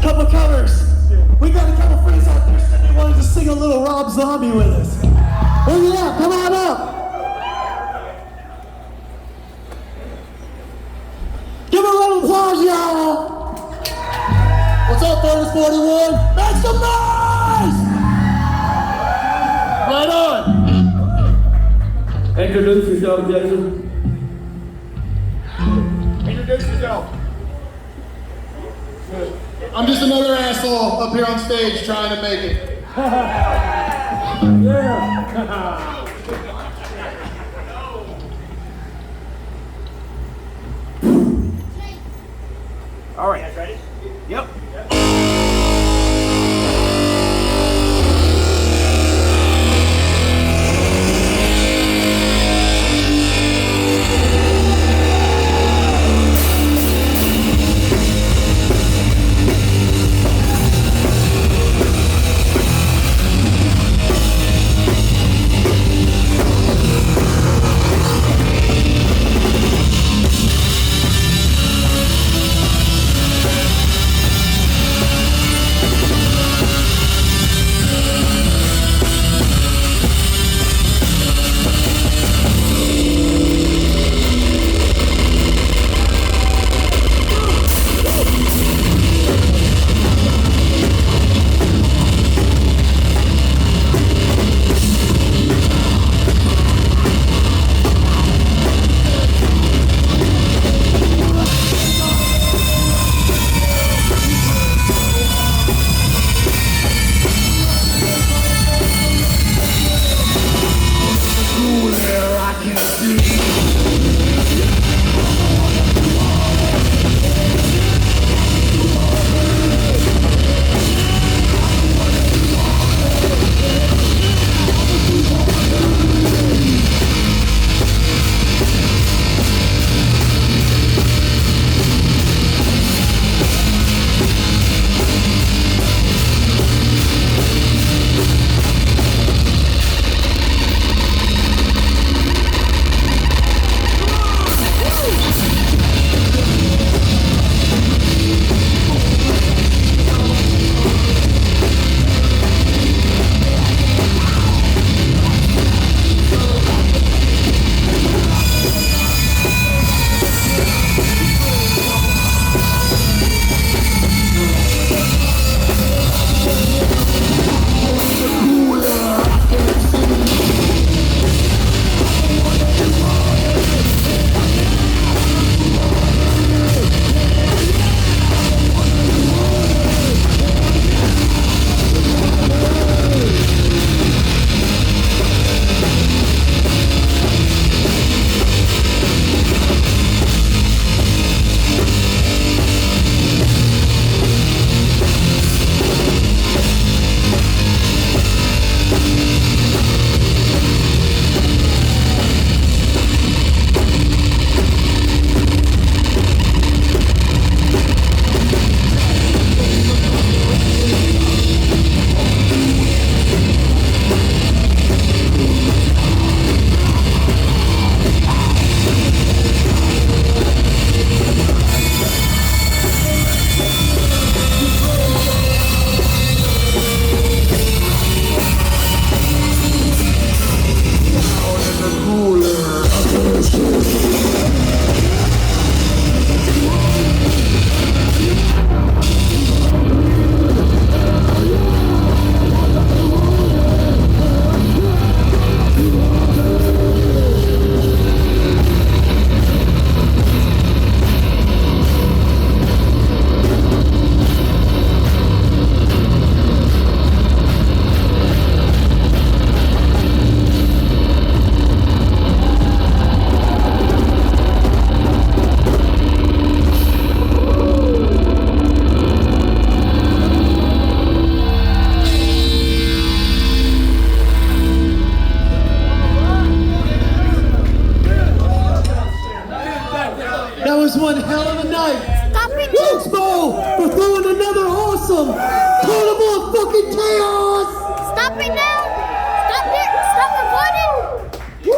Couple covers. We got a couple friends out there said they wanted to sing a little Rob Zombie with us. Where you at? Come on up. Give a round of applause, y'all. What's up, Furnace 41? Make some noise! Right on. Introduce yourself, Jason. Introduce yourself. I'm just another asshole up here on stage trying to make it. Yeah. All right, guys, ready? Yep. That was one hell of a night. Stop it! Expo for throwing another awesome carnival of fucking chaos. Stop it now!